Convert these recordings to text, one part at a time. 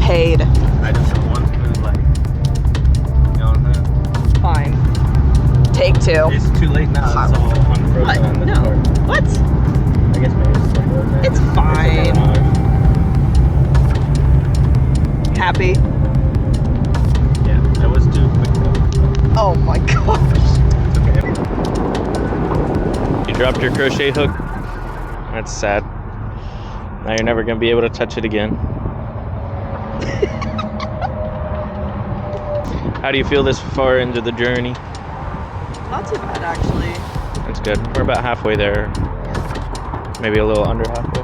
paid. I just have one food like, you know what I'm saying? Fine. Take two. It's too late now. It's all unfrozen What? on this No. part. What? I guess maybe it's like that. It's fine. Happy? Yeah, that was too quick though. Oh my gosh. It's okay. You dropped your crochet hook? That's sad. Now you're never gonna be able to touch it again. How do you feel this far into the journey? Not too bad, actually. That's good. We're about halfway there. Maybe a little under halfway.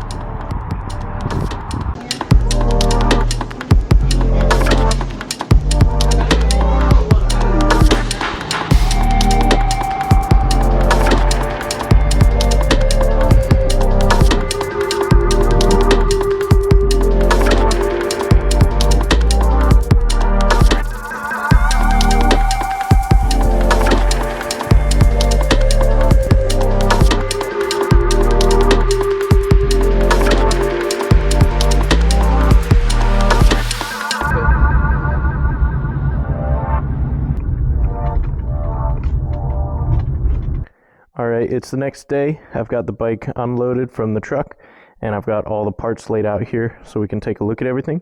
Alright, it's the next day. I've got the bike unloaded from the truck and I've got all the parts laid out here so we can take a look at everything.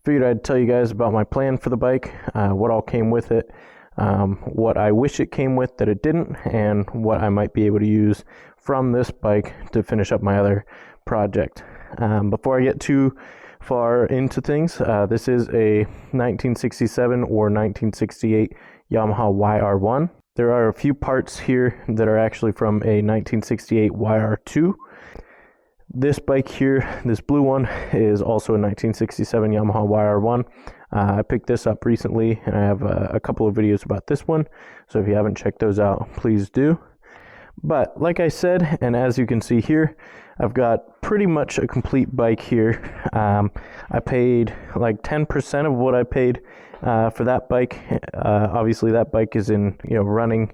Figured I'd tell you guys about my plan for the bike, what all came with it, what I wish it came with that it didn't, and what I might be able to use from this bike to finish up my other project. Before I get too far into things, this is a 1967 or 1968 Yamaha YR1. There are a few parts here that are actually from a 1968 YR2. This bike here, this blue one, is also a 1967 Yamaha YR1. I picked this up recently and I have a couple of videos about this one, so if you haven't checked those out, please do. But like I said, and as you can see here, I've got pretty much a complete bike here. I paid like 10% of what I paid for that bike. Obviously that bike is in running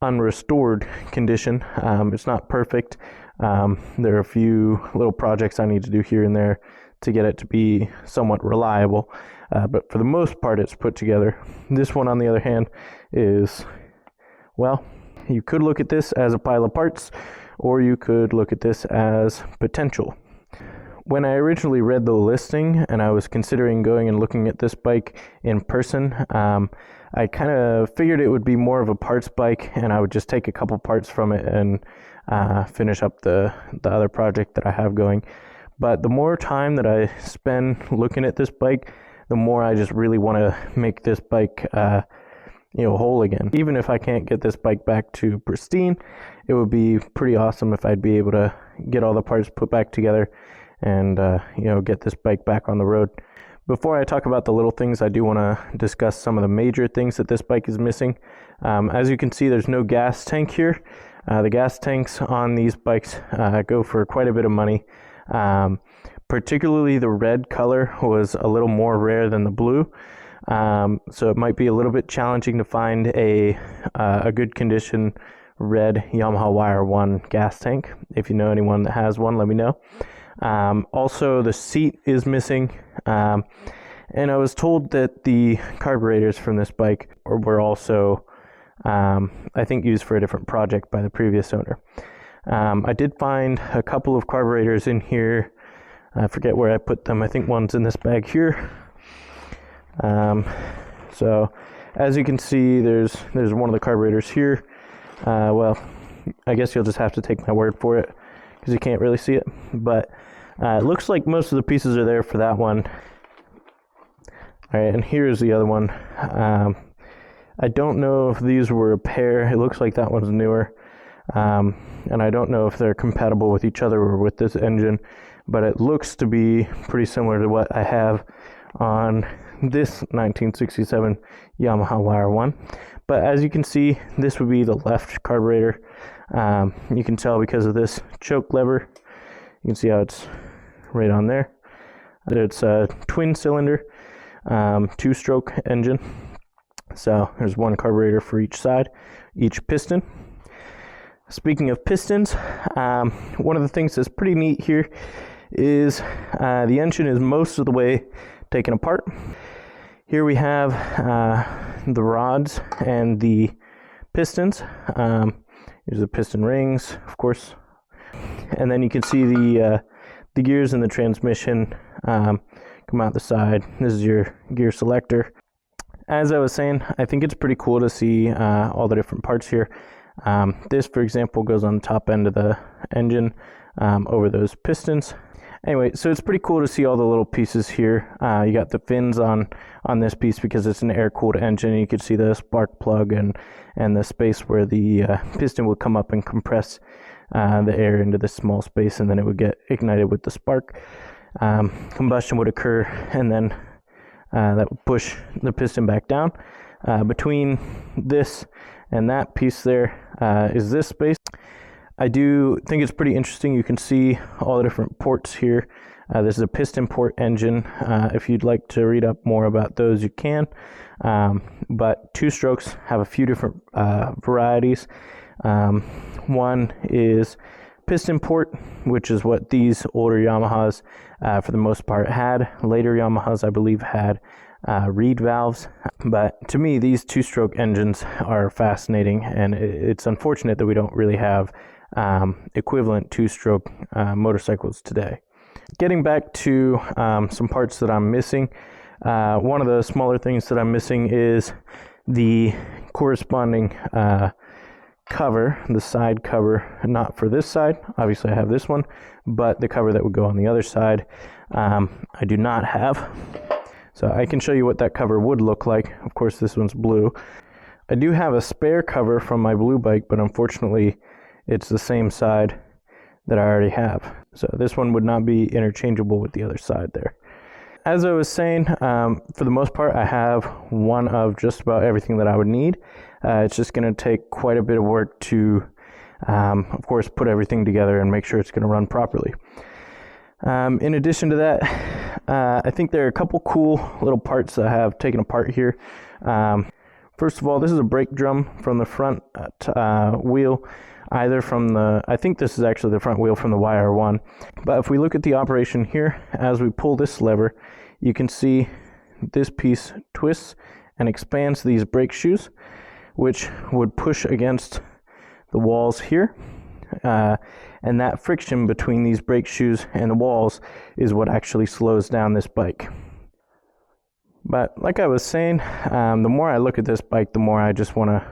unrestored condition. It's not perfect. There are a few little projects I need to do here and there to get it to be somewhat reliable, but for the most part it's put together. This one on the other hand is, well, you could look at this as a pile of parts or you could look at this as potential. When I originally read the listing and I was considering going and looking at this bike in person, I kind of figured it would be more of a parts bike and I would just take a couple parts from it and finish up the other project that I have going. But the more time that I spend looking at this bike, the more I just really want to make this bike whole again. Even if I can't get this bike back to pristine, it would be pretty awesome if I'd be able to get all the parts put back together and get this bike back on the road. Before I talk about the little things, I do want to discuss some of the major things that this bike is missing. As you can see, there's no gas tank here. The gas tanks on these bikes go for quite a bit of money. Particularly the red color was a little more rare than the blue. So it might be a little bit challenging to find a good condition red Yamaha YR1 gas tank. If you know anyone that has one, let me know. Also, the seat is missing, and I was told that the carburetors from this bike were also, I think, used for a different project by the previous owner. I did find a couple of carburetors in here. I forget where I put them. I think one's in this bag here. So as you can see, there's one of the carburetors here. Well, I guess you'll just have to take my word for it because you can't really see it, but it looks like most of the pieces are there for that one. All right, and here's the other one. I don't know if these were a pair. It looks like that one's newer, and I don't know if they're compatible with each other or with this engine, but it looks to be pretty similar to what I have on this 1967 Yamaha YR1. But as you can see, this would be the left carburetor. You can tell because of this choke lever. You can see how it's right on there. It's a twin cylinder, 2-stroke engine. So there's one carburetor for each side, each piston. Speaking of pistons, one of the things that's pretty neat here is the engine is most of the way taken apart. Here we have the rods and the pistons. Here's the piston rings, of course, and then you can see the gears and the transmission come out the side. This is your gear selector. As I was saying, I think it's pretty cool to see all the different parts here. This, for example, goes on the top end of the engine over those pistons. Anyway, so it's pretty cool to see all the little pieces here. You got the fins on this piece because it's an air-cooled engine. You can see the spark plug and the space where the piston would come up and compress the air into this small space, and then it would get ignited with the spark. Combustion would occur, and then that would push the piston back down. Between this and that piece there is this space. I do think it's pretty interesting. You can see all the different ports here. This is a piston port engine. If you'd like to read up more about those, you can. But two strokes have a few different varieties. One is piston port, which is what these older Yamahas for the most part had. Later Yamahas, I believe, had reed valves. But to me, these two-stroke engines are fascinating, and it's unfortunate that we don't really have equivalent two-stroke motorcycles today. Getting back to some parts that I'm missing, one of the smaller things that I'm missing is the corresponding cover, the side cover, not for this side. Obviously I have this one, but the cover that would go on the other side, I do not have. So I can show you what that cover would look like. Of course, this one's blue. I do have a spare cover from my blue bike, but unfortunately it's the same side that I already have. So this one would not be interchangeable with the other side there. As I was saying, for the most part, I have one of just about everything that I would need. It's just going to take quite a bit of work to, of course, put everything together and make sure it's going to run properly. In addition to that, I think there are a couple cool little parts that I have taken apart here. First of all, this is a brake drum from the front wheel, either from the, I think this is actually the front wheel from the YR1. But if we look at the operation here, as we pull this lever, you can see this piece twists and expands these brake shoes, which would push against the walls here. And that friction between these brake shoes and the walls is what actually slows down this bike. But like I was saying, the more I look at this bike, the more I just want to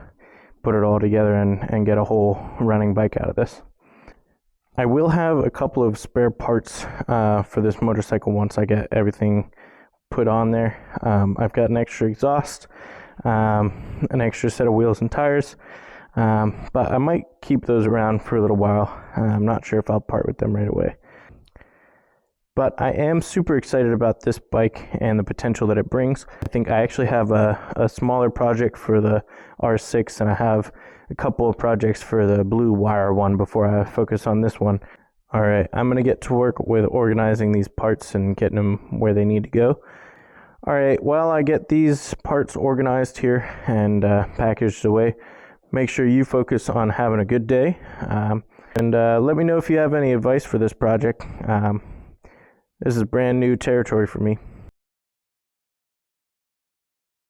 put it all together and get a whole running bike out of this. I will have a couple of spare parts for this motorcycle once I get everything put on there. I've got an extra exhaust, an extra set of wheels and tires, but I might keep those around for a little while. I'm not sure if I'll part with them right away. But I am super excited about this bike and the potential that it brings. I think I actually have a smaller project for the R6, and I have a couple of projects for the blue YR1 before I focus on this one. Alright, I'm going to get to work with organizing these parts and getting them where they need to go. Alright, while I get these parts organized here and packaged away, make sure you focus on having a good day. And let me know if you have any advice for this project. This is brand new territory for me.